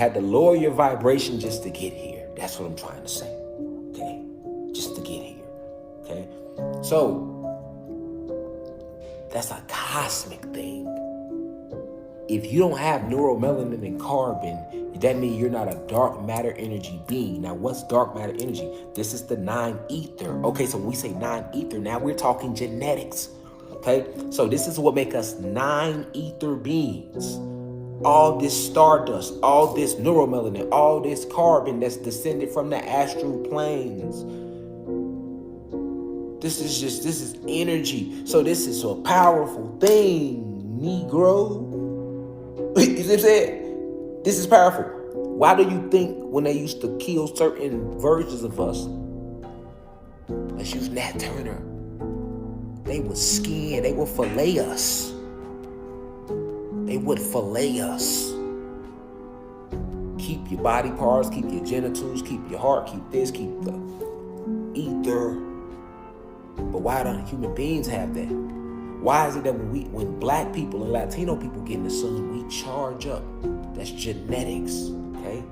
had to lower your vibration just to get here. That's what I'm trying to say. Okay? Just to get here. Okay? So, that's a cosmic thing. If you don't have neuromelanin and carbon, that means you're not a dark matter energy being. Now, what's dark matter energy? This is the 9-ether. Okay, so when we say 9-ether, now we're talking genetics. Okay, so this is what makes us 9-ether beings. All this stardust, all this neuromelanin, all this carbon that's descended from the astral planes. This is energy. So this is a powerful thing, Negro. You see what I'm saying? This is powerful. Why do you think when they used to kill certain versions of us, let's use Nat Turner, they would skin, they would fillet us. They would fillet us. Keep your body parts, keep your genitals, keep your heart, keep this, keep the ether. But why don't human beings have that? Why is it that when black people and Latino people get in the sun, we charge up? That's genetics, okay?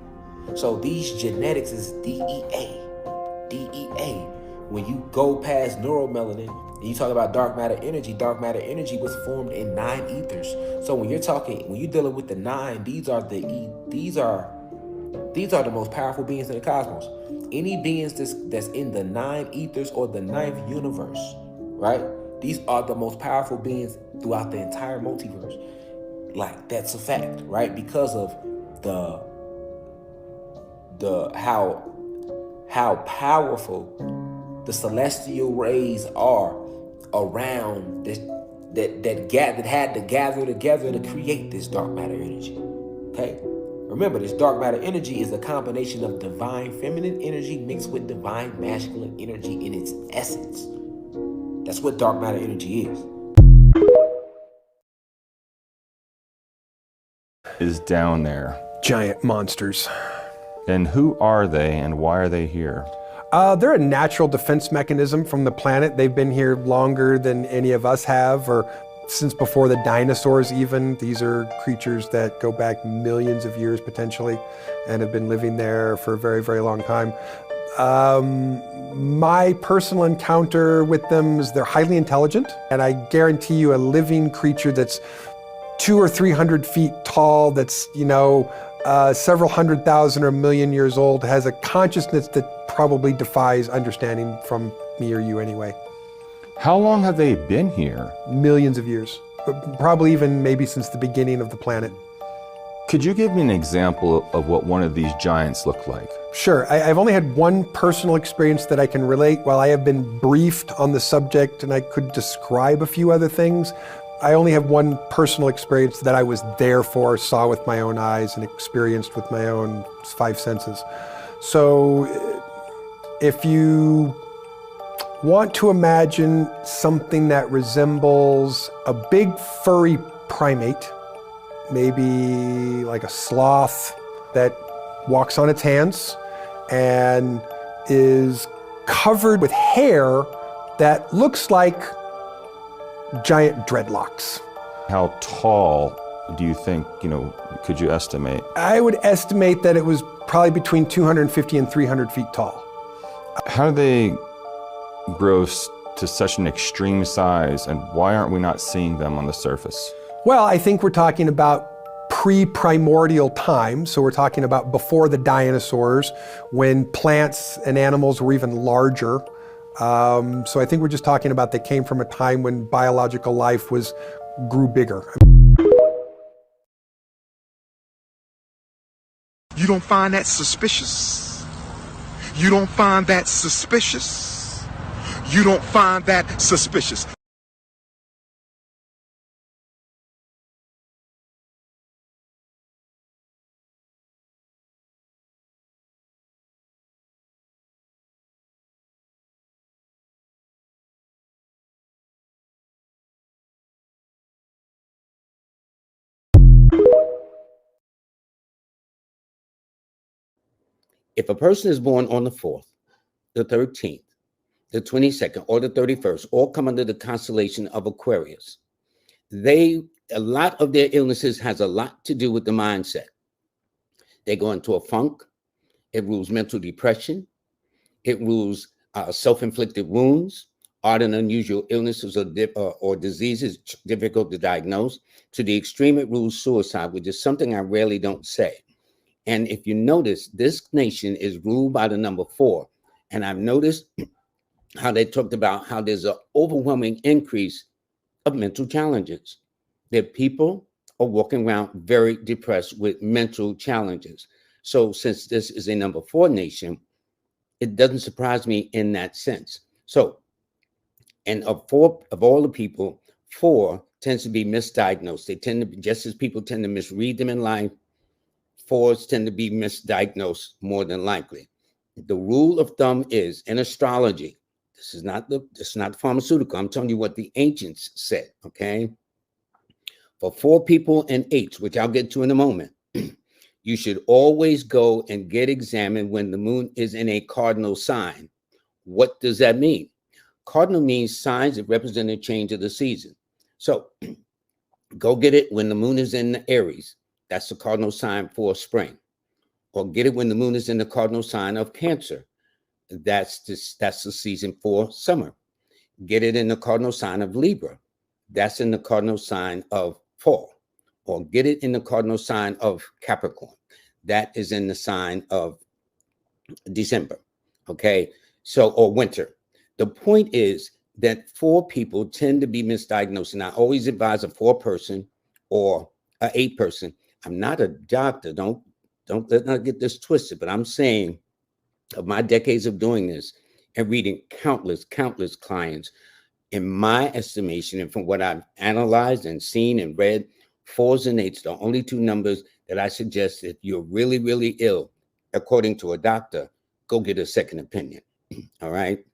So these genetics is DEA. DEA. When you go past neuromelanin, and you talk about dark matter energy was formed in 9 ethers. So when you're dealing with the 9, these are the most powerful beings in the cosmos. Any beings that's in the 9 ethers or the 9th universe, right? These are the most powerful beings throughout the entire multiverse. Like, that's a fact, right? Because of how powerful the celestial rays are around this that had to gather together to create this dark matter energy. Okay? Remember, this dark matter energy is a combination of divine feminine energy mixed with divine masculine energy in its essence. That's what dark matter energy is down there. Giant monsters. And who are they and why are they here? They're a natural defense mechanism from the planet. They've been here longer than any of us have, or since before the dinosaurs even. These are creatures that go back millions of years potentially and have been living there for a very, very long time. My personal encounter with them is they're highly intelligent, and I guarantee you a living creature that's 200 or 300 feet tall, that's, several 100,000 or 1,000,000 years old, has a consciousness that probably defies understanding from me or you anyway. How long have they been here? Millions of years, probably even maybe since the beginning of the planet. Could you give me an example of what one of these giants looked like? Sure. I've only had one personal experience that I can relate. While I have been briefed on the subject and I could describe a few other things, I only have one personal experience that I was there for, saw with my own eyes, and experienced with my own 5 senses. So if you want to imagine something that resembles a big furry primate, maybe like a sloth that walks on its hands and is covered with hair that looks like giant dreadlocks. How tall do you think, could you estimate? I would estimate that it was probably between 250 and 300 feet tall. How do they grow to such an extreme size, and why aren't we not seeing them on the surface? Well, I think we're talking about pre-primordial time, so we're talking about before the dinosaurs, when plants and animals were even larger. So I think we're just talking about they came from a time when biological life grew bigger. You don't find that suspicious? You don't find that suspicious? You don't find that suspicious? If a person is born on the 4th, the 13th, the 22nd, or the 31st, all come under the constellation of Aquarius, a lot of their illnesses has a lot to do with the mindset. They go into a funk. It rules mental depression. It rules self-inflicted wounds, odd and unusual illnesses or diseases difficult to diagnose. To the extreme, it rules suicide, which is something I rarely don't say. And if you notice, this nation is ruled by the number 4. And I've noticed how they talked about how there's an overwhelming increase of mental challenges. That people are walking around very depressed with mental challenges. So since this is a number 4 nation, it doesn't surprise me in that sense. So, and of all the people, 4 tends to be misdiagnosed. They tend to be, just as people tend to misread them in life, 4s tend to be misdiagnosed more than likely. The rule of thumb is in astrology. This is not pharmaceutical. I'm telling you what the ancients said. Okay, for 4 people and 8s, which I'll get to in a moment, you should always go and get examined when the moon is in a cardinal sign. What does that mean? Cardinal means signs that represent a change of the season. So go get it when the moon is in Aries. That's the cardinal sign for spring. Or get it when the moon is in the cardinal sign of Cancer. That's the season for summer. Get it in the cardinal sign of Libra. That's in the cardinal sign of fall. Or get it in the cardinal sign of Capricorn. That is in the sign of December. Okay, so, or winter. The point is that 4 people tend to be misdiagnosed. And I always advise a 4 person or an 8 person. I'm not a doctor. Don't let's not get this twisted, but I'm saying of my decades of doing this and reading countless clients, in my estimation, and from what I've analyzed and seen and read, 4s and 8s, the only 2 numbers that I suggest if you're really, really ill, according to a doctor, go get a second opinion. All right.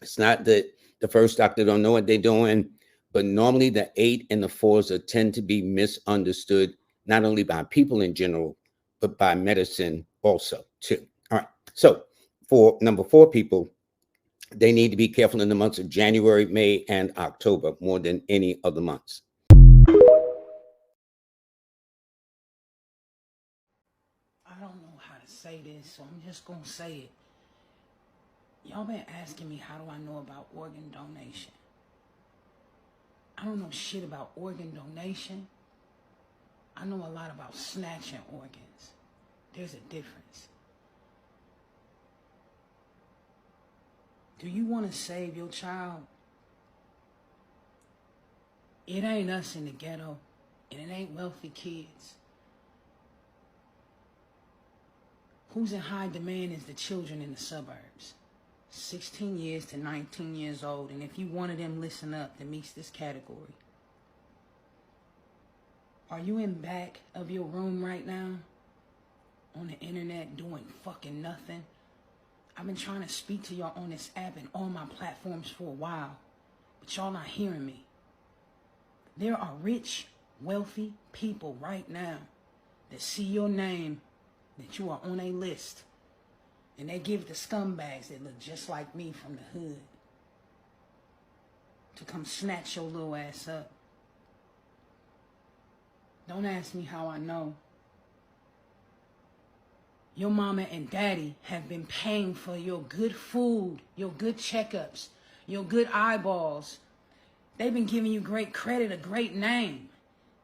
It's not that the first doctor don't know what they're doing, but normally the 8 and the 4s tend to be misunderstood, not only by people in general, but by medicine also too. All right. So for number 4 people, they need to be careful in the months of January, May, and October more than any other months. I don't know how to say this, so I'm just gonna say it. Y'all been asking me how do I know about organ donation. I don't know shit about organ donation. I know a lot about snatching organs. There's a difference. Do you want to save your child? It ain't us in the ghetto, and it ain't wealthy kids. Who's in high demand is the children in the suburbs. 16 years to 19 years old, and if you one of them, listen up, that meets this category. Are you in back of your room right now on the internet doing fucking nothing? I've been trying to speak to y'all on this app and all my platforms for a while, but y'all not hearing me. There are rich, wealthy people right now that see your name, that you are on a list, and they give the scumbags that look just like me from the hood to come snatch your little ass up. Don't ask me how I know. Your mama and daddy have been paying for your good food, your good checkups, your good eyeballs. They've been giving you great credit, a great name.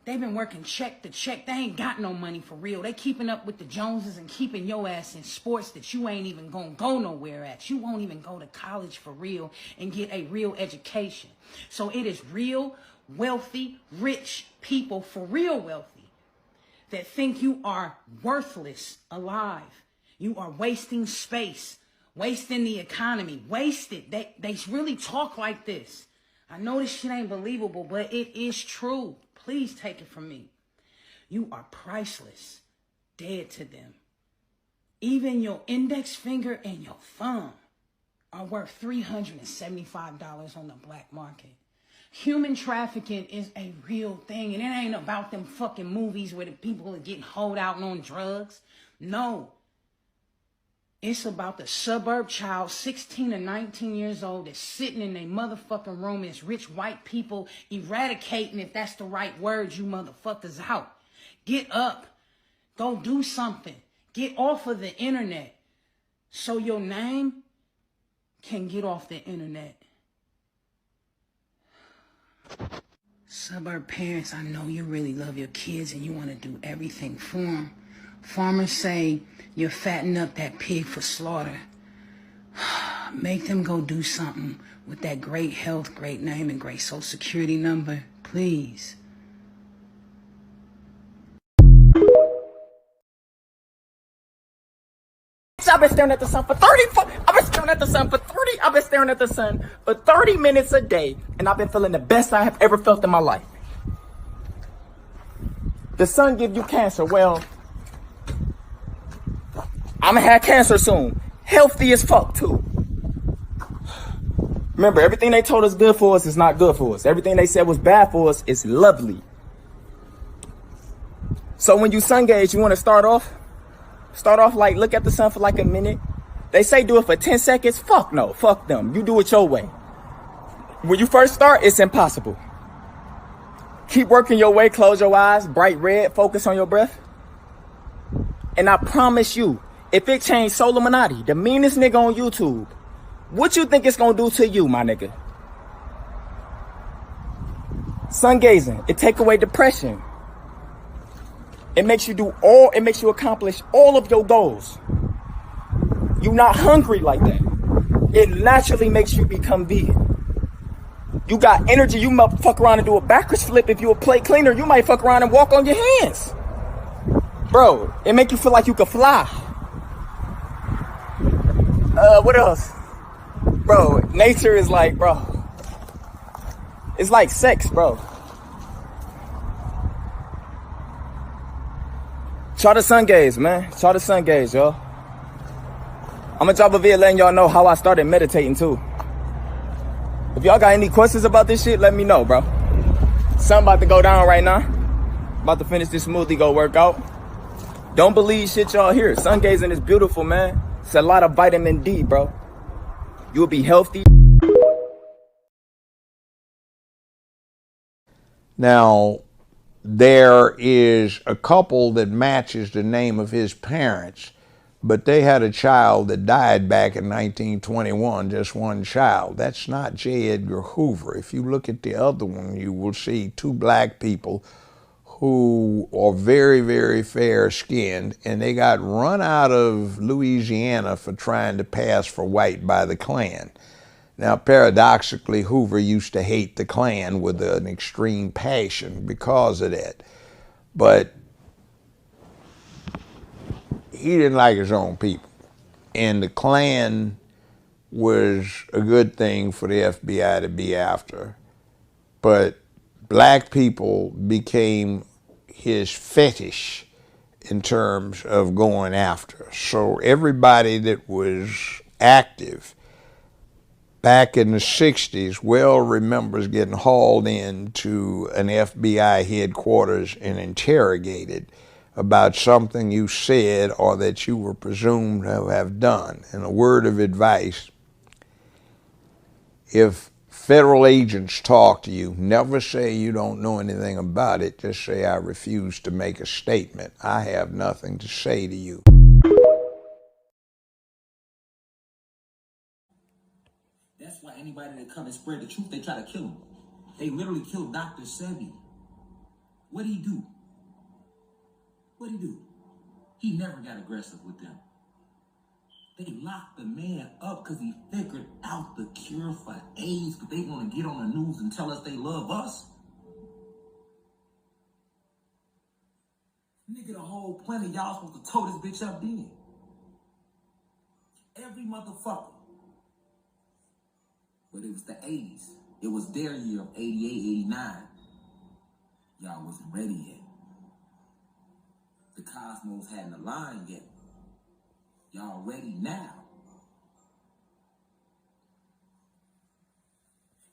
They've been working check to check. They ain't got no money for real. They keeping up with the Joneses and keeping your ass in sports that you ain't even gonna go nowhere at. You won't even go to college for real and get a real education. So it is real, wealthy, rich people, for real wealthy, that think you are worthless alive. You are wasting space, wasting the economy, wasted. They really talk like this. I know this shit ain't believable, but it is true. Please take it from me. You are priceless, dead to them. Even your index finger and your thumb are worth $375 on the black market. Human trafficking is a real thing, and it ain't about them fucking movies where the people are getting holed out on drugs. No. It's about the suburb child, 16 to 19 years old, that's sitting in their motherfucking room. It's rich white people eradicating, if that's the right word, you motherfuckers out. Get up. Go do something. Get off of the internet so your name can get off the internet. Suburb parents, I know you really love your kids and you want to do everything for them. Farmers say you're fattening up that pig for slaughter. Make them go do something with that great health, great name, and great social security number, please. I've been staring at the sun for 30 minutes a day, and I've been feeling the best I have ever felt in my life. The sun gives you cancer. Well, I'm gonna have cancer soon. Healthy as fuck too. Remember, everything they told us good for us is not good for us. Everything they said was bad for us is lovely. So when you sun gaze, you want to start off like, look at the sun for like a minute. They say do it for 10 seconds. Fuck no, fuck them. You do it your way. When you first start, it's impossible. Keep working your way, close your eyes, bright red, focus on your breath. And I promise you, if it changed Solomonati, the meanest nigga on YouTube, what you think it's gonna do to you, my nigga? Sun gazing, it take away depression. It makes you accomplish all of your goals. You're not hungry like that. It naturally makes you become vegan. You got energy, you might fuck around and do a backwards flip. If you a plate cleaner, you might fuck around and walk on your hands. Bro, it make you feel like you could fly. What else? Bro, nature is like, bro. It's like sex, bro. Try the sun gaze, man. Try the sun gaze, y'all. I'm gonna drop a video letting y'all know how I started meditating too. If y'all got any questions about this shit, let me know, bro. Something about to go down right now. About to finish this smoothie, go work out. Don't believe shit y'all hear. Sun gazing is beautiful, man. It's a lot of vitamin D, bro. You'll be healthy. Now, there is a couple that matches the name of his parents, but they had a child that died back in 1921, just one child. That's not J. Edgar Hoover. If you look at the other one, you will see two black people who are very, very fair-skinned, and they got run out of Louisiana for trying to pass for white by the Klan. Now, paradoxically, Hoover used to hate the Klan with an extreme passion because of that. But he didn't like his own people. And the Klan was a good thing for the FBI to be after. But black people became his fetish in terms of going after. So everybody that was active back in the 60s well remembers getting hauled into an FBI headquarters and interrogated about something you said or that you were presumed to have done. And a word of advice, if federal agents talk to you, never say you don't know anything about it. Just say, I refuse to make a statement. I have nothing to say to you. That's why anybody that come and spread the truth, they try to kill him. They literally killed Dr. Sebi. What'd he do? What'd he do? He never got aggressive with them. They locked the man up because he figured out the cure for AIDS, but they want to get on the news and tell us they love us. Nigga, the whole planet, y'all supposed to tow this bitch up then. Every motherfucker. But it was the 80s. It was their year of 88, 89. Y'all wasn't ready yet. The cosmos hadn't aligned yet. Y'all ready now.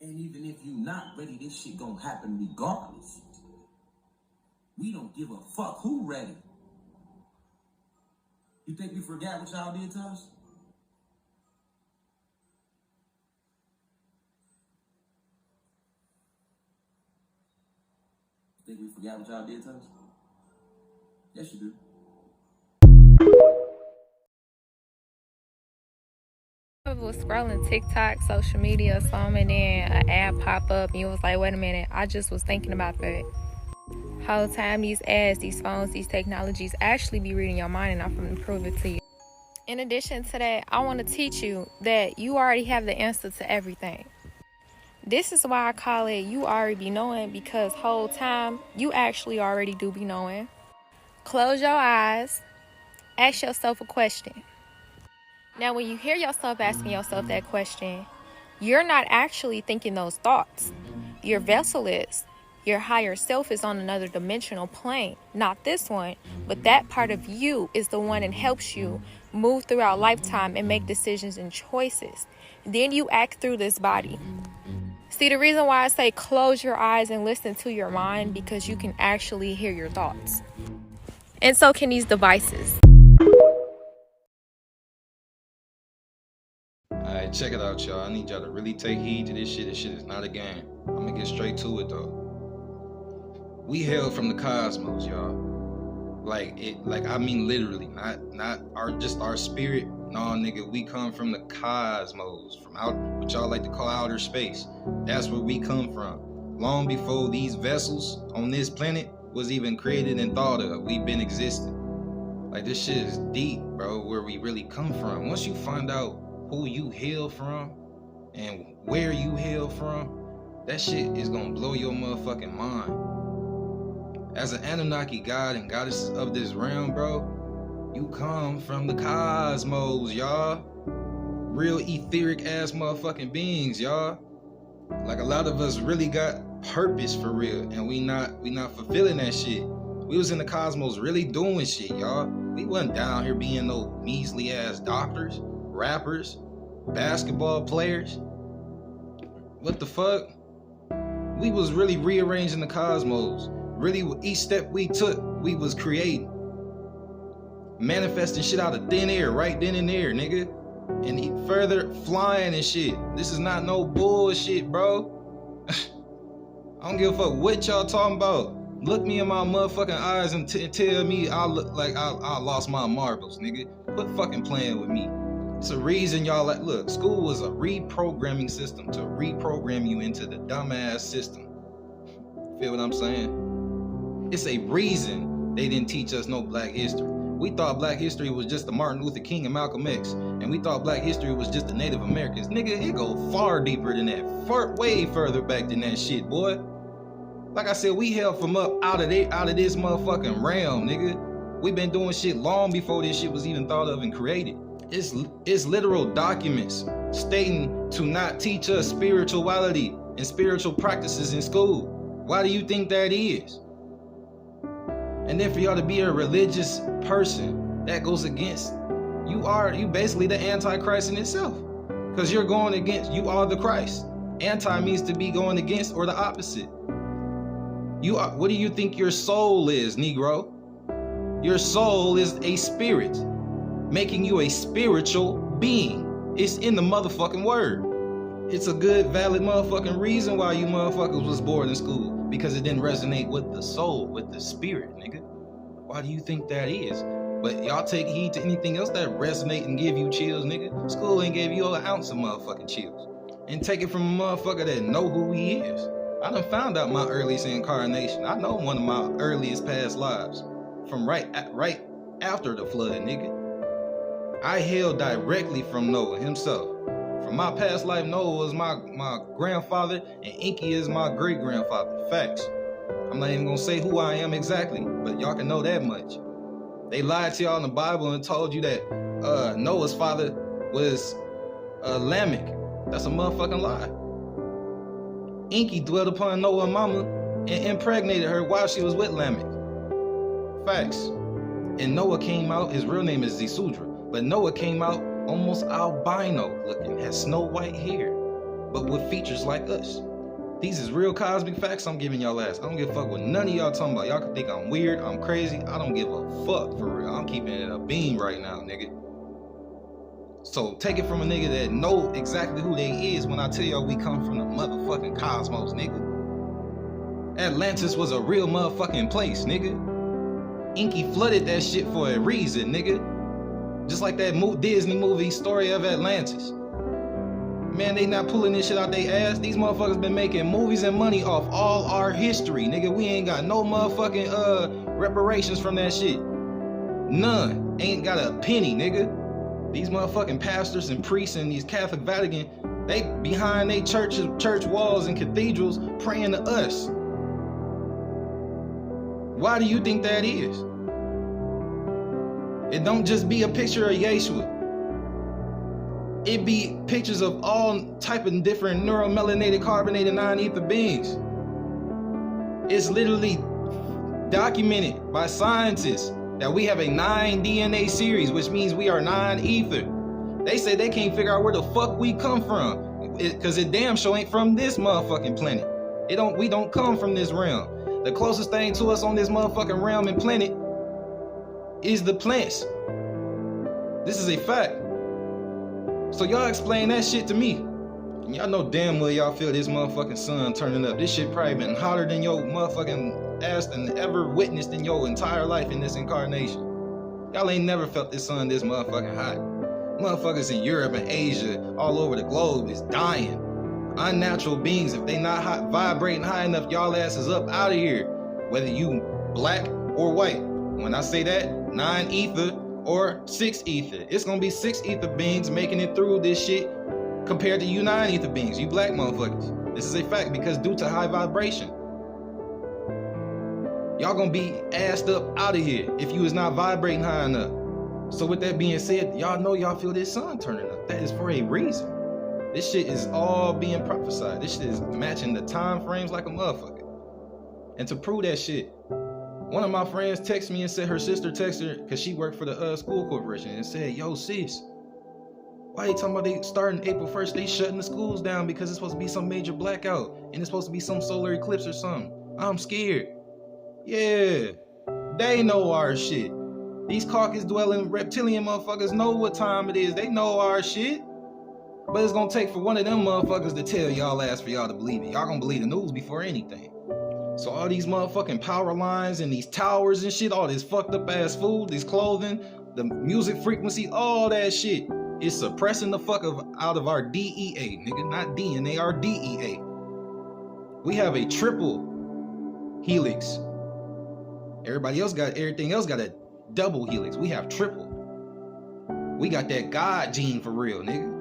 And even if you not ready, this shit gonna happen regardless. We don't give a fuck who ready. You think we forgot what y'all did to us? You think we forgot what y'all did to us? Yes, you do. I was scrolling TikTok, social media or something, and then an ad pop up, and you was like, wait a minute, I just was thinking about that. Whole time these ads, these phones, these technologies actually be reading your mind, and I'm going to prove it to you. In addition to that, I want to teach you that you already have the answer to everything. This is why I call it you already be knowing, because whole time you actually already do be knowing. Close your eyes, ask yourself a question. Now, when you hear yourself asking yourself that question, you're not actually thinking those thoughts. Your vessel is. Your higher self is on another dimensional plane. Not this one, but that part of you is the one that helps you move throughout lifetime and make decisions and choices. Then you act through this body. See, the reason why I say close your eyes and listen to your mind, because you can actually hear your thoughts. And so can these devices. Alright, check it out, y'all. I need y'all to really take heed to this shit. This shit is not a game. I'm gonna get straight to it, though. We hail from the cosmos, y'all. I mean literally, not our spirit. No, nigga, we come from the cosmos, from out what y'all like to call outer space. That's where we come from. Long before these vessels on this planet was even created and thought of, we've been existing. Like, this shit is deep, bro, where we really come from. Once you find out who you hail from and where you hail from, that shit is gonna blow your motherfucking mind. As an Anunnaki god and goddess of this realm, bro, you come from the cosmos, y'all. Real etheric ass motherfucking beings, y'all. Like, a lot of us really got purpose for real, and we not fulfilling that shit. We was in the cosmos really doing shit, y'all. We wasn't down here being no measly ass doctors, rappers, basketball players. What the fuck? We was really rearranging the cosmos. Really, with each step we took, we was creating. Manifesting shit out of thin air, right then and there, nigga. And further flying and shit. This is not no bullshit, bro. I don't give a fuck what y'all talking about. Look me in my motherfucking eyes and tell me I look like I lost my marbles, nigga. Quit fucking playing with me. It's a reason y'all like, look, school was a reprogramming system to reprogram you into the dumbass system. Feel what I'm saying? It's a reason they didn't teach us no black history. We thought black history was just the Martin Luther King and Malcolm X, and we thought black history was just the Native Americans. Nigga, it go far deeper than that, way further back than that shit, boy. Like I said, we hail from up out of this motherfucking realm, nigga. We been doing shit long before this shit was even thought of and created. It's literal documents stating to not teach us spirituality and spiritual practices in school. Why do you think that is? And then for y'all to be a religious person, that goes against, you basically the Antichrist in itself. Because you're going against, you are the Christ. Anti means to be going against or the opposite. What do you think your soul is, Negro? Your soul is a spirit, making you a spiritual being. It's in the motherfucking word. It's a good, valid motherfucking reason why you motherfuckers was bored in school. Because it didn't resonate with the soul, with the spirit, nigga. Why do you think that is? But y'all take heed to anything else that resonate and give you chills, nigga. School ain't gave you an ounce of motherfucking chills. And take it from a motherfucker that know who he is. I done found out my earliest incarnation. I know one of my earliest past lives. From right after the flood, nigga. I hail directly from Noah himself. From my past life, Noah was my grandfather, and Enki is my great-grandfather. Facts. I'm not even gonna say who I am exactly, but y'all can know that much. They lied to y'all in the Bible and told you that Noah's father was Lamech. That's a motherfucking lie. Enki dwelled upon Noah's mama and impregnated her while she was with Lamech. Facts. And Noah came out, his real name is Zisudra, but Noah came out almost albino looking, has snow white hair, but with features like us. These is real cosmic facts I'm giving y'all ass. I don't give a fuck what none of y'all talking about. Y'all can think I'm weird, I'm crazy. I don't give a fuck for real. I'm keeping it a beam right now, nigga. So take it from a nigga that know exactly who they is when I tell y'all we come from the motherfucking cosmos, nigga. Atlantis was a real motherfucking place, nigga. Enki flooded that shit for a reason, nigga. Just like that Disney movie Story of Atlantis. Man, they not pulling this shit out they ass. These motherfuckers been making movies and money off all our history, nigga. We ain't got no motherfucking reparations from that shit. None. Ain't got a penny, nigga. These motherfucking pastors and priests and these Catholic Vatican, they behind they church walls and cathedrals praying to us. Why do you think that is? It don't just be a picture of Yeshua. It be pictures of all type of different neuromelanated carbonated non-ether beings. It's literally documented by scientists that we have a 9 DNA series, which means we are non-ether. They say they can't figure out where the fuck we come from, because it damn sure ain't from this motherfucking planet. We don't come from this realm. The closest thing to us on this motherfucking realm and planet is the plants. This is a fact. So y'all explain that shit to me. And y'all know damn well y'all feel this motherfucking sun turning up. This shit probably been hotter than your motherfucking ass than ever witnessed in your entire life in this incarnation. Y'all ain't never felt this sun this motherfucking hot. Motherfuckers in Europe and Asia, all over the globe is dying. Unnatural beings, if they not vibrating high enough, y'all asses up out of here. Whether you black or white. When I say that, 9 ether or 6 ether. It's gonna be 6 ether beings making it through this shit compared to you 9 ether beings, you black motherfuckers. This is a fact because due to high vibration, y'all gonna be assed up out of here if you is not vibrating high enough. So with that being said, y'all know y'all feel this sun turning up. That is for a reason. This shit is all being prophesied. This shit is matching the time frames like a motherfucker. And to prove that shit, one of my friends texted me and said her sister texted her, because she worked for the school corporation, and said, yo sis, why you talking about they starting April 1st, they shutting the schools down because it's supposed to be some major blackout and it's supposed to be some solar eclipse or something. I'm scared. Yeah, they know our shit. These caucus dwelling reptilian motherfuckers know what time it is. They know our shit. But it's gonna take for one of them motherfuckers to tell y'all ass for y'all to believe it. Y'all gonna believe the news before anything. So all these motherfucking power lines and these towers and shit, all this fucked up ass food, this clothing, the music frequency, all that shit is suppressing the fuck out of our DEA, nigga. Not DNA, our DEA. We have a triple helix. Everybody else got, everything else got a double helix. We have triple. We got that God gene for real, nigga.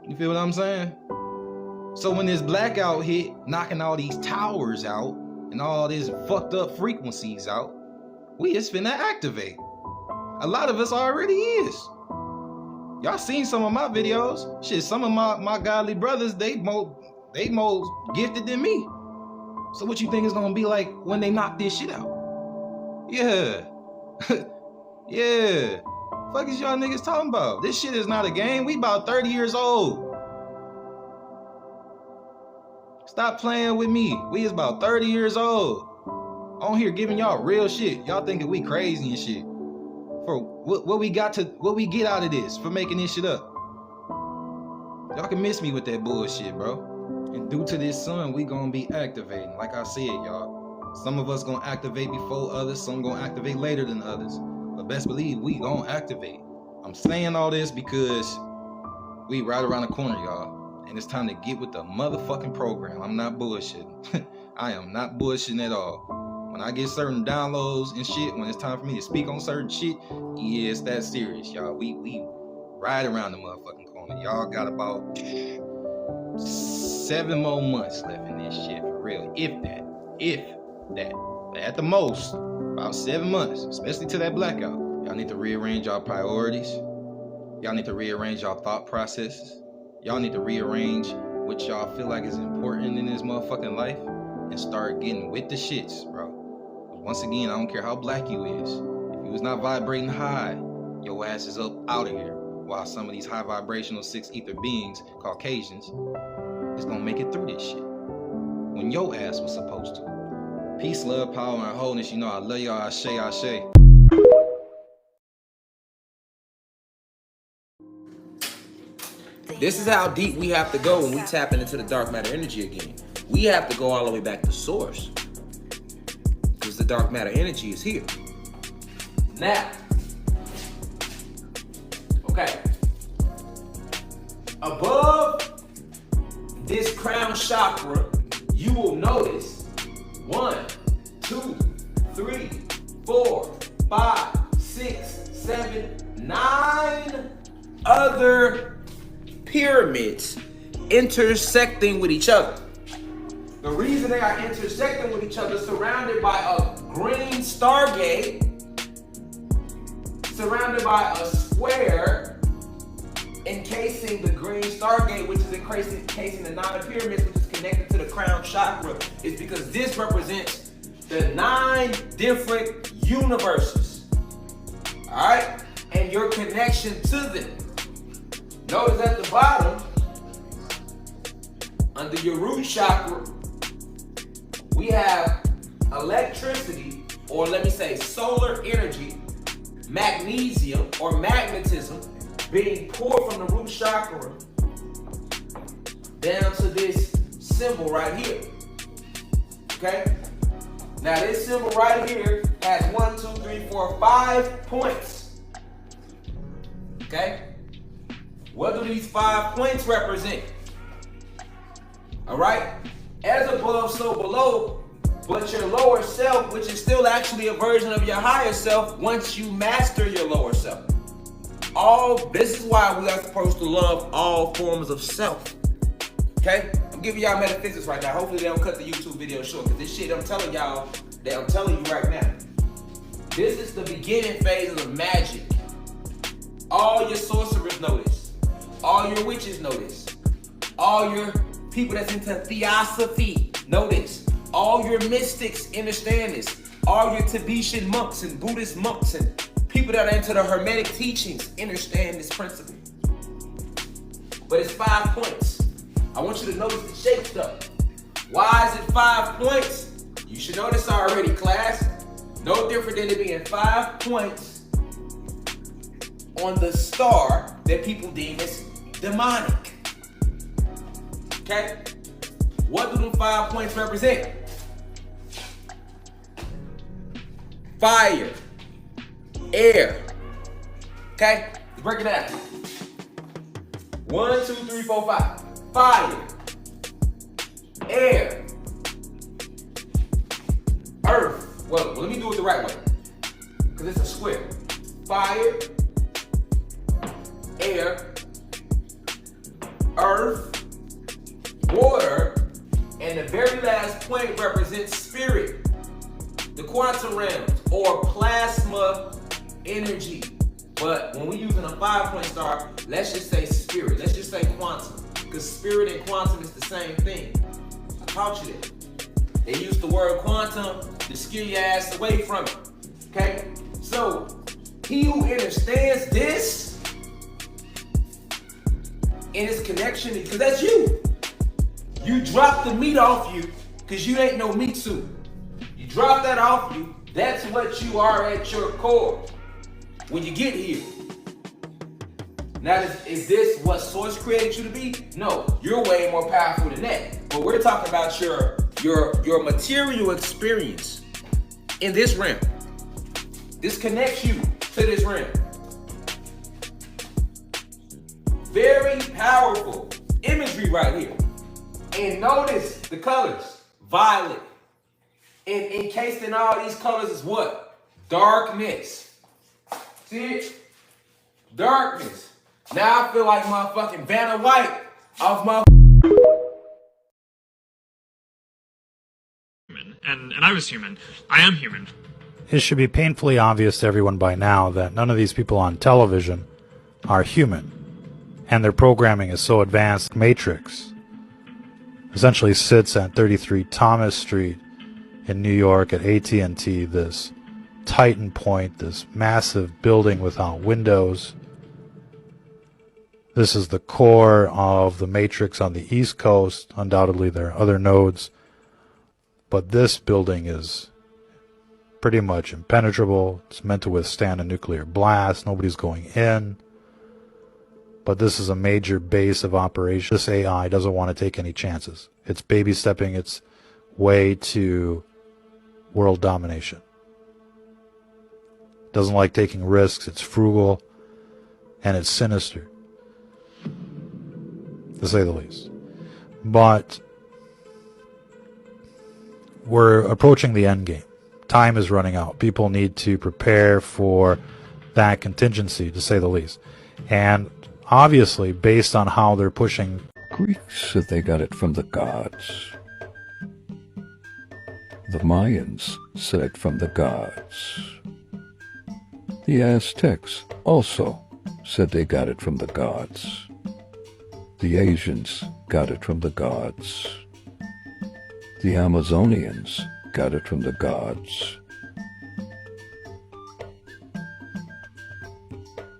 You feel what I'm saying? So when this blackout hit, knocking all these towers out and all these fucked up frequencies out, we is finna activate. A lot of us already is. Y'all seen some of my videos. Shit, some of my godly brothers, they more gifted than me. So what you think it's gonna be like when they knock this shit out? Yeah. Yeah. Fuck is y'all niggas talking about? This shit is not a game. We about 30 years old. Stop playing with me. We is about 30 years old. On here giving y'all real shit. Y'all thinking we crazy and shit. For what we get out of this for making this shit up. Y'all can miss me with that bullshit, bro. And due to this sun, we gonna be activating. Like I said, y'all. Some of us gonna activate before others. Some gonna activate later than others. But best believe we gonna activate. I'm saying all this because we right around the corner, y'all. And it's time to get with the motherfucking program. I'm not bullshitting. I am not bullshitting at all. When I get certain downloads and shit, when it's time for me to speak on certain shit, yeah, it's that serious, y'all. We right around the motherfucking corner. Y'all got about 7 more months left in this shit, for real. If that. But at the most, about 7 months, especially to that blackout. Y'all need to rearrange y'all priorities. Y'all need to rearrange y'all thought processes. Y'all need to rearrange what y'all feel like is important in this motherfucking life and start getting with the shits, bro. Once again, I don't care how black you is. If you was not vibrating high, your ass is up out of here. While some of these high vibrational 6 ether beings, Caucasians, is gonna make it through this shit. When your ass was supposed to. Peace, love, power, and wholeness. You know I love y'all. Ashe, ashe. This is how deep we have to go when we tap into the dark matter energy again. We have to go all the way back to source. Because the dark matter energy is here. Now. Okay. Above this crown chakra, you will notice 1, 2, 3, 4, 5, 6, 7, 9 other pyramids intersecting with each other. The reason they are intersecting with each other, surrounded by a green stargate, surrounded by a square encasing the green stargate, which is encasing the 9 pyramids, which is connected to the crown chakra, is because this represents the 9 different universes. All right? And your connection to them. Notice at the bottom, under your root chakra, we have electricity, or let me say solar energy, magnesium or magnetism being poured from the root chakra down to this symbol right here. Okay? Now this symbol right here has 1, 2, 3, 4, 5 points. Okay? What do these 5 points represent? All right? As above, so below, but your lower self, which is still actually a version of your higher self, once you master your lower self. This is why we are supposed to love all forms of self. Okay? I'm giving y'all metaphysics right now. Hopefully they don't cut the YouTube video short, because this shit I'm telling y'all, that I'm telling you right now. This is the beginning phases of magic. All your sorcerers know this. All your witches know this. All your people that's into theosophy know this. All your mystics understand this. All your Tibetan monks and Buddhist monks and people that are into the Hermetic teachings understand this principle. But it's 5 points. I want you to notice the shape stuff. Why is it 5 points? You should know this already, class. No different than it being 5 points on the star that people deem as demonic. Okay? What do the 5 points represent? Fire, air. Okay? Let's break it down. 1, 2, 3, 4, 5. Fire, air, earth. Well, let me do it the right way, because it's a square. Fire, air, earth, water, and the very last point represents spirit, the quantum realms, or plasma energy. But when we're using a 5-point star, let's just say spirit. Let's just say quantum. Because spirit and quantum is the same thing. I taught you that. They use the word quantum to scare your ass away from it. Okay? So, he who understands this and his connection, because that's you. You drop the meat off you because you ain't no meat suit. You drop that off you, that's what you are at your core when you get here. Now, is this what Source created you to be? No, you're way more powerful than that. But we're talking about your material experience in this realm. This connects you to this realm. Very powerful imagery right here. And notice the colors. Violet. And encased in all these colors is what? Darkness. See it? Darkness. Now I feel like motherfucking Vanna White off my... And I was human. I am human. It should be painfully obvious to everyone by now that none of these people on television are human. And their programming is so advanced. Matrix essentially sits at 33 Thomas Street in New York at AT&T, this Titan Point, this massive building without windows. This is the core of the Matrix on the East Coast. Undoubtedly there are other nodes, but this building is pretty much impenetrable. It's meant to withstand a nuclear blast. Nobody's going in. But this is a major base of operation. This AI doesn't want to take any chances. It's baby stepping its way to world domination. Doesn't like taking risks. It's frugal and it's sinister. to say the least. But we're approaching the end game. Time is running out. People need to prepare for that contingency, to say the least. And obviously, based on how they're pushing... Greeks said they got it from the gods. The Mayans said from the gods. The Aztecs also said they got it from the gods. The Asians got it from the gods. The Amazonians got it from the gods.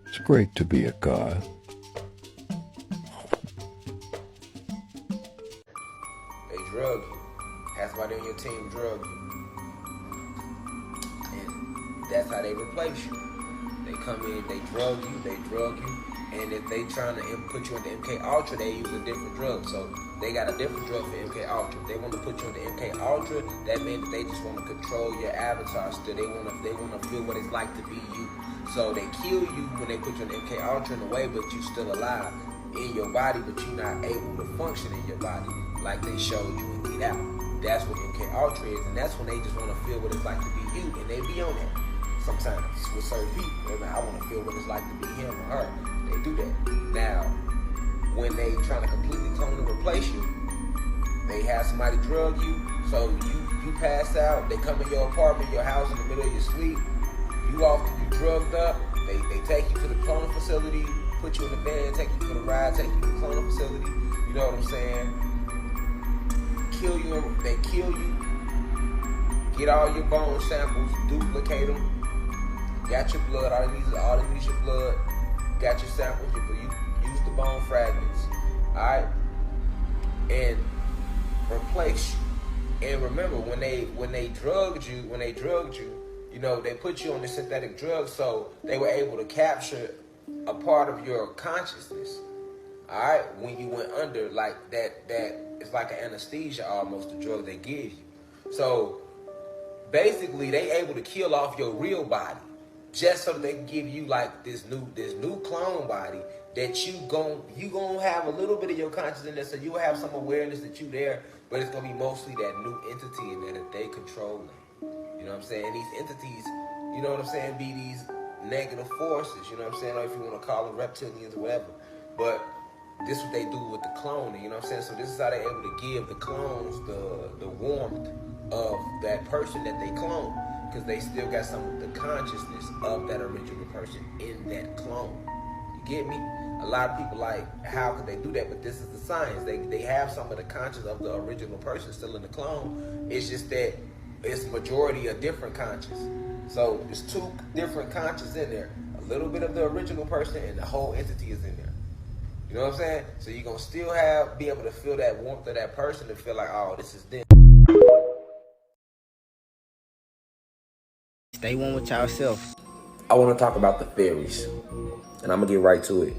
It's great to be a god. They drug you. Have somebody on your team drug you. And that's how they replace you. They come in, they drug you, and if they trying to put you into MK Ultra, they use a different drug. So they got a different drug for MK Ultra. If they want to put you into MK Ultra, that means that they just want to control your avatar still. They want to feel what it's like to be you. So they kill you when they put you in MK Ultra in a way, but you still alive in your body, but you're not able to function in your body like they showed you in Get Out. That's what MK Ultra is, and that's when they just want to feel what it's like to be you, and they be on that. Sometimes with certain people, they're like, I want to feel what it's like to be him or her. They do that. Now, when they trying to completely clone and replace you, they have somebody drug you, so you pass out, they come in your apartment, your house in the middle of your sleep, you off to be drugged up, they take you to the cloning facility, put you in the van, take you for the ride, take you to the cloning facility, you know what I'm saying? They kill you, get all your bone samples, duplicate them, got your blood, all they need is your blood, got your samples, you use the bone fragments, alright? And replace you. And remember, when they drugged you, you know, they put you on the synthetic drug, so they were able to capture a part of your consciousness. Alright, when you went under, like that it's like an anesthesia almost, the drug they give you. So basically they able to kill off your real body just so that they can give you like this new clone body that you gon' have a little bit of your consciousness, so you'll have some awareness that you there, but it's gonna be mostly that new entity and that they controlling. You know what I'm saying? These entities, you know what I'm saying, be these negative forces, you know what I'm saying? Or if you want to call them reptilians or whatever. But this is what they do with the cloning, you know what I'm saying? So this is how they're able to give the clones the warmth of that person that they clone, because they still got some of the consciousness of that original person in that clone. You get me? A lot of people like, how could they do that? But this is the science. They have some of the conscious of the original person still in the clone. It's just that it's majority a different conscious. So there's two different conscious in there. A little bit of the original person and the whole entity is in there. You know what I'm saying? So you're going to still be able to feel that warmth of that person and feel like, oh, this is them. Stay one with yourself. I want to talk about the fairies, and I'm going to get right to it.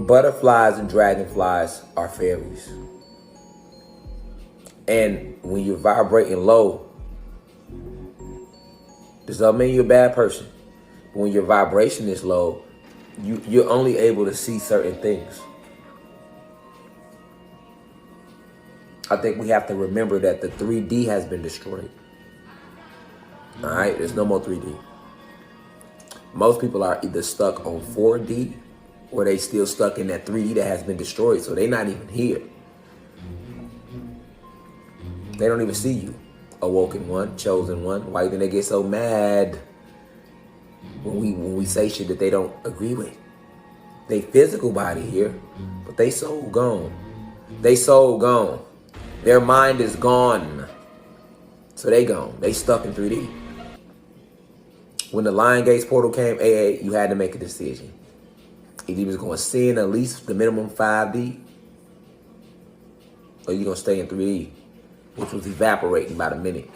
Butterflies and dragonflies are fairies. And when you're vibrating low, this doesn't mean you're a bad person. But when your vibration is low, you're only able to see certain things. I think we have to remember that the 3D has been destroyed. All right, there's no more 3D. Most people are either stuck on 4D or they still stuck in that 3D that has been destroyed, so they're not even here. They don't even see you. Awoken one, chosen one. Why do you think they get so mad when we say shit that they don't agree with? They physical body here, but they soul gone. They soul gone. Their mind is gone. So they gone. They stuck in 3D. When the Lion Gates portal came, you had to make a decision. If you was going to send at least the minimum 5D, or you going to stay in 3D, which was evaporating about a minute.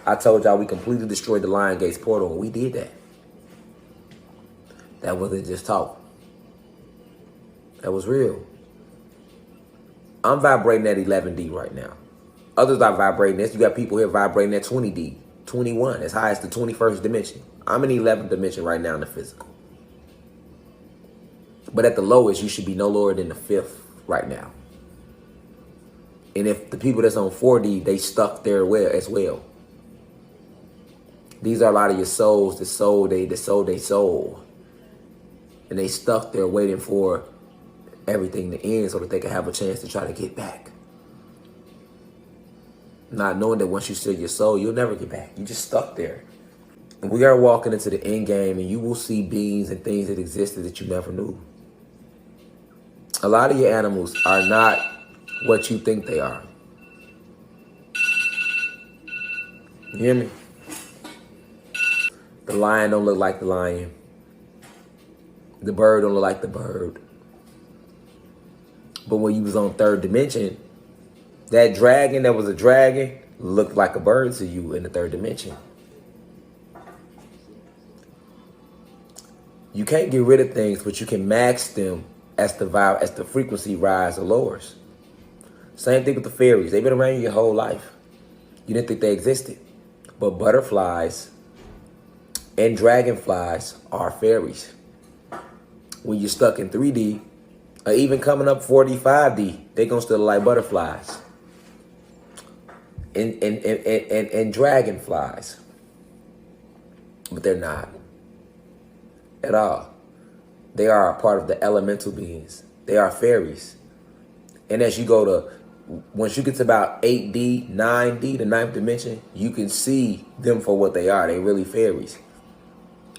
I told y'all we completely destroyed the Lion Gates portal, and we did that. That wasn't just talk. That was real. I'm vibrating at 11D right now. Others are vibrating this. You got people here vibrating at 20D, 21, as high as the 21st dimension. I'm in the 11th dimension right now in the physical. But at the lowest, you should be no lower than the 5th right now. And if the people that's on 4D, they stuck there as well. These are a lot of your souls that sold their soul. And they stuck there waiting for everything to end so that they can have a chance to try to get back. Not knowing that once you sell your soul, you'll never get back. You just stuck there. And we are walking into the end game, and you will see beings and things that existed that you never knew. A lot of your animals are not what you think they are. You hear me? The lion don't look like the lion. The bird don't look like the bird. But when you was on 3rd dimension, that dragon that was a dragon looked like a bird to you in the 3rd dimension. You can't get rid of things, but you can max them as the frequency rises or lowers. Same thing with the fairies. They've been around you your whole life. You didn't think they existed. But butterflies and dragonflies are fairies. When you're stuck in 3D, or even coming up 4D, 5D, they're going to still look like butterflies. And dragonflies. But they're not. At all. They are a part of the elemental beings. They are fairies. And as you go to, once you get to about 8D, 9D, the 9th dimension, you can see them for what they are. They really fairies.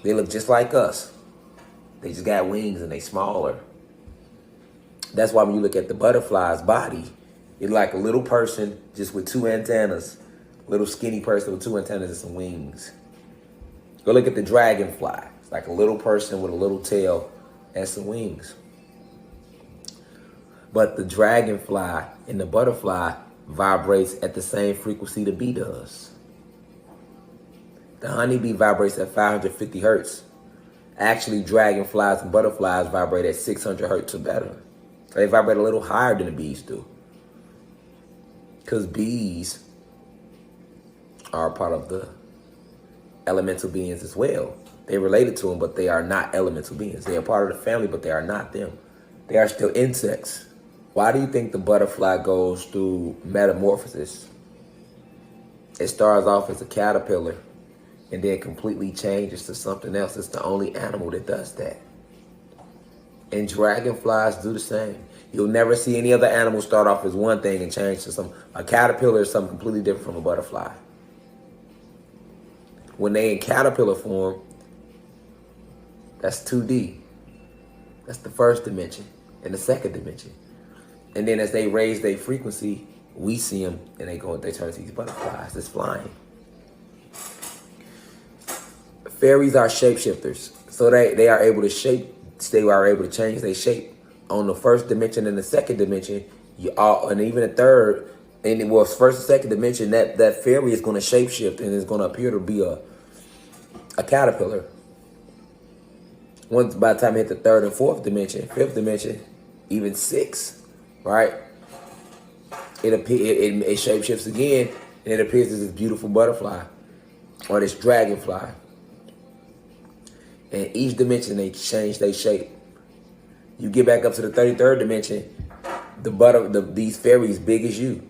They look just like us. They just got wings and they smaller. That's why when you look at the butterfly's body, it's like a little person just with 2 antennas. Little skinny person with 2 antennas and some wings. Go look at the dragonfly. It's like a little person with a little tail and some wings. But the dragonfly and the butterfly vibrates at the same frequency the bee does. The honeybee vibrates at 550 hertz. Actually, dragonflies and butterflies vibrate at 600 hertz or better. So they vibrate a little higher than the bees do. Because bees are a part of the elemental beings as well. They're related to them, but they are not elemental beings. They are part of the family, but they are not them. They are still insects. Why do you think the butterfly goes through metamorphosis? It starts off as a caterpillar and then completely changes to something else. It's the only animal that does that. And dragonflies do the same. You'll never see any other animal start off as one thing and change to a caterpillar is something completely different from a butterfly. When they in caterpillar form, that's 2D. That's the 1st dimension and the 2nd dimension. And then as they raise their frequency, we see them and they turn to these butterflies that's flying. Fairies are shapeshifters. So they are able to change their shape. On the 1st dimension and the 2nd dimension, and even the 3rd, and it was 1st and 2nd dimension, that fairy is going to shapeshift and is going to appear to be a caterpillar. Once by the time it hit the 3rd and 4th dimension, 5th dimension, even 6, right? It shapeshifts again, and it appears as this beautiful butterfly or this dragonfly. And each dimension they change their shape. You get back up to the 33rd dimension, these fairies big as you.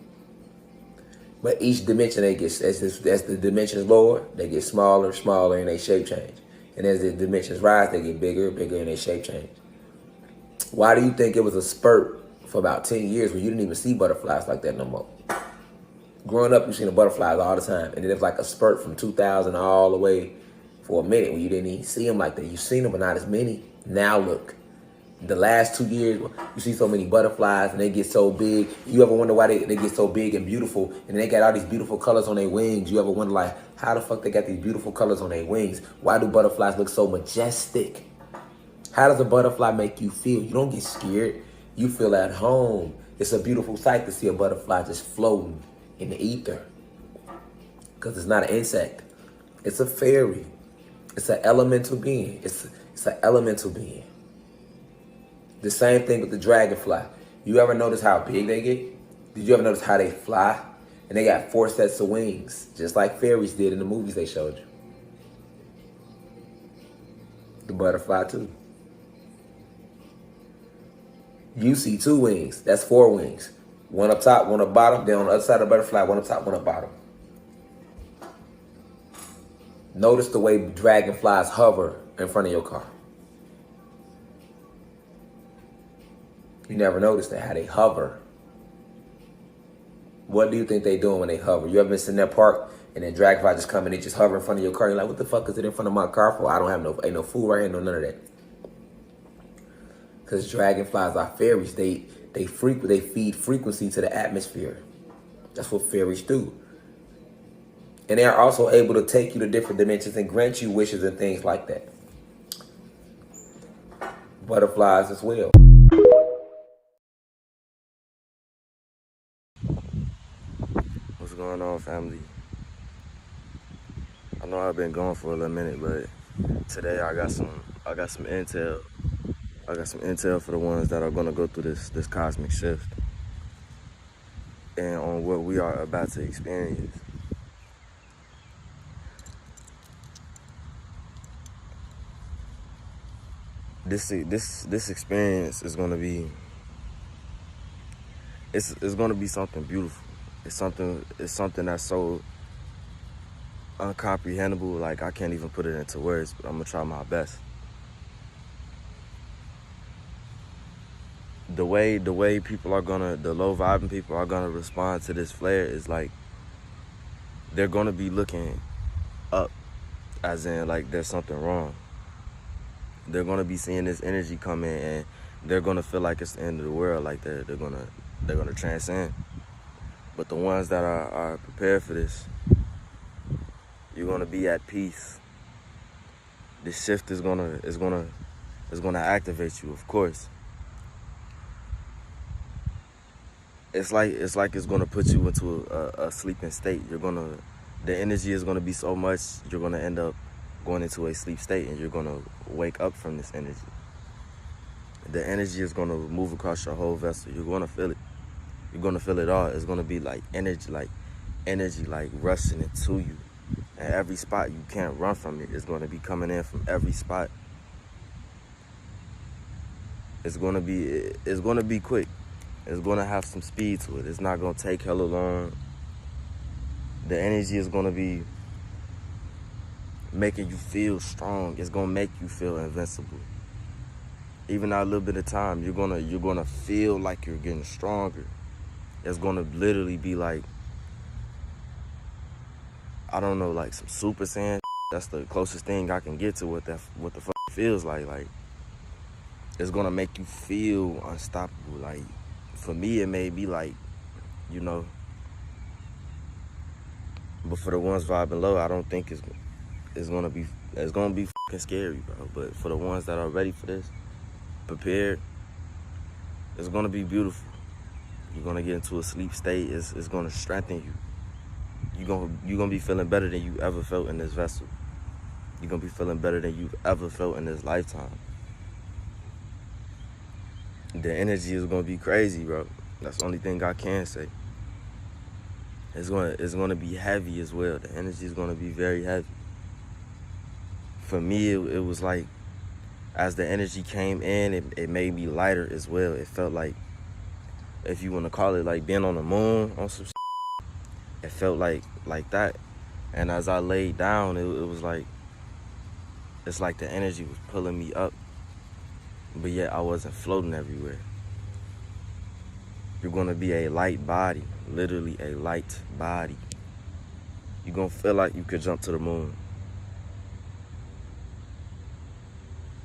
But each dimension they get, as the dimensions lower, they get smaller, smaller, and they shape change. And as the dimensions rise, they get bigger, bigger, and they shape change. Why do you think it was a spurt for about 10 years when you didn't even see butterflies like that no more? Growing up, you seen the butterflies all the time. And then it was like a spurt from 2000 all the way for a minute when you didn't even see them like that. You seen them, but not as many. Now look. The last 2 years, you see so many butterflies and they get so big. You ever wonder why they get so big and beautiful and they got all these beautiful colors on their wings? You ever wonder like, how the fuck they got these beautiful colors on their wings? Why do butterflies look so majestic? How does a butterfly make you feel? You don't get scared. You feel at home. It's a beautiful sight to see a butterfly just floating in the ether. Because it's not an insect. It's a fairy. It's an elemental being. It's an elemental being. The same thing with the dragonfly. You ever notice how big they get? Did you ever notice how they fly? And they got 4 sets of wings, just like fairies did in the movies they showed you. The butterfly too. You see 2 wings. That's 4 wings. One up top, one up bottom. Then on the other side of the butterfly, one up top, one up bottom. Notice the way dragonflies hover in front of your car. You never noticed that, how they hover. What do you think they doing when they hover? You ever been sitting there parked and then dragonfly just come and they just hover in front of your car? You're like, what the fuck is it in front of my car for? I don't have ain't no food right here, no none of that. Because dragonflies are fairies. They feed frequency to the atmosphere. That's what fairies do. And they are also able to take you to different dimensions and grant you wishes and things like that. Butterflies as well. What's going on, family? I know I've been gone for a little minute, but today I got some intel. I got some intel for the ones that are gonna go through this cosmic shift and on what we are about to experience. This experience is gonna be it's gonna be something beautiful. It's something that's so uncomprehendable, like I can't even put it into words, but I'm gonna try my best. The way people are gonna, the low vibing people are gonna respond to this flare is like they're gonna be looking up, as in like there's something wrong. They're gonna be seeing this energy come in and they're gonna feel like it's the end of the world, like they're gonna transcend. But the ones that are prepared for this, you're gonna be at peace. This shift is gonna activate you, of course. It's like it's gonna put you into a sleeping state. The energy is gonna be so much, you're gonna end up going into a sleep state and you're gonna wake up from this energy. The energy is gonna move across your whole vessel. You're gonna feel it. You're gonna feel it all. It's gonna be like energy rushing into you. And every spot, you can't run from it. It's gonna be coming in from every spot. It's gonna be quick. It's gonna have some speed to it. It's not gonna take hella long. The energy is gonna be making you feel strong. It's gonna make you feel invincible. Even that little bit of time, you're gonna feel like you're getting stronger. It's gonna literally be like, I don't know, like some Super Saiyan. That's the closest thing I can get to what the fuck it feels like. Like, it's gonna make you feel unstoppable. Like, for me, it may be like, you know, but for the ones vibing low, I don't think it's gonna be fucking scary, bro. But for the ones that are ready for this, prepared, it's gonna be beautiful. You're gonna get into a sleep state. It's gonna strengthen you. You're gonna be feeling better than you ever felt in this vessel. You're gonna be feeling better than you've ever felt in this lifetime. The energy is gonna be crazy, bro. That's the only thing I can say. It's gonna be heavy as well. The energy is gonna be very heavy. For me, it was like, as the energy came in, it made me lighter as well. It felt like, if you want to call it like being on the moon on some shit, it felt like that. And as I laid down, it was like, it's like the energy was pulling me up, but yet I wasn't floating everywhere. You're gonna be a light body, literally a light body. You're gonna feel like you could jump to the moon.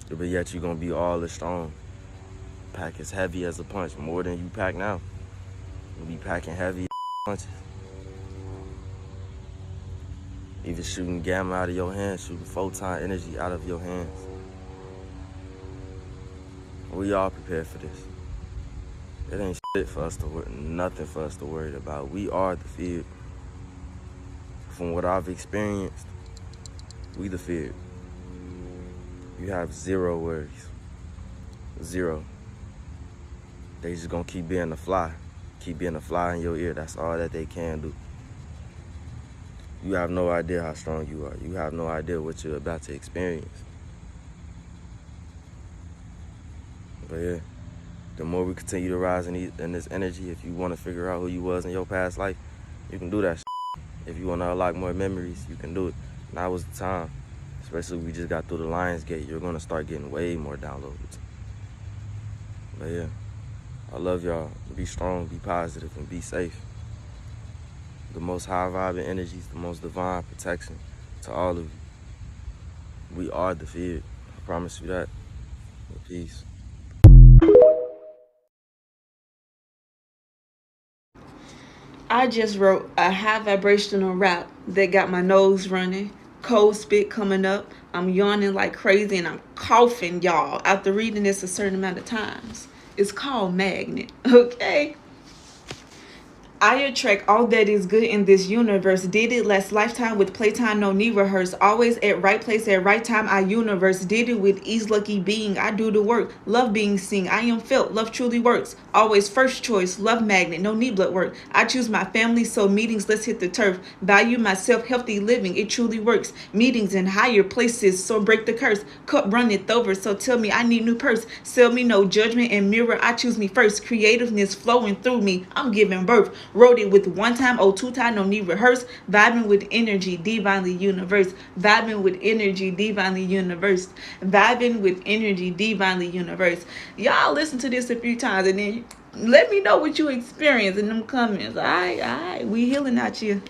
But yet you're gonna be all as strong. Pack as heavy as a punch, more than you pack now. You'll be packing heavy punches. Even shooting gamma out of your hands, shooting photon energy out of your hands. We all prepared for this. It ain't shit for us to worry, nothing for us to worry about. We are the feared. From what I've experienced, we the feared. You have zero worries. Zero. They just gonna keep being a fly. Keep being a fly in your ear. That's all that they can do. You have no idea how strong you are. You have no idea what you're about to experience. But yeah, the more we continue to rise in this energy, if you want to figure out who you was in your past life, you can do that shit. If you want to unlock more memories, you can do it. Now was the time. Especially we just got through the Lionsgate. You're going to start getting way more downloads. But yeah, I love y'all. Be strong, be positive, and be safe. The most high vibing energies, the most divine protection to all of you. We are the feared. I promise you that. Peace. I just wrote a high vibrational rap that got my nose running, cold spit coming up. I'm yawning like crazy and I'm coughing, y'all, after reading this a certain amount of times. It's called Magnet, okay? I attract all that is good in this universe. Did it last lifetime with playtime, no need rehearse. Always at right place at right time, I universe. Did it with ease, lucky being. I do the work. Love being seen. I am felt. Love truly works. Always first choice. Love magnet. No need blood work. I choose my family, so meetings, let's hit the turf. Value myself, healthy living. It truly works. Meetings in higher places, so break the curse. Cup runneth over, so tell me I need new purse. Sell me no judgment and mirror. I choose me first. Creativeness flowing through me. I'm giving birth. Wrote it with one time, oh, two time, no need rehearse. Vibing with energy, divinely universe. Vibing with energy, divinely universe. Vibing with energy, divinely universe. Y'all listen to this a few times and then let me know what you experience in them comments. All right, we healing out here.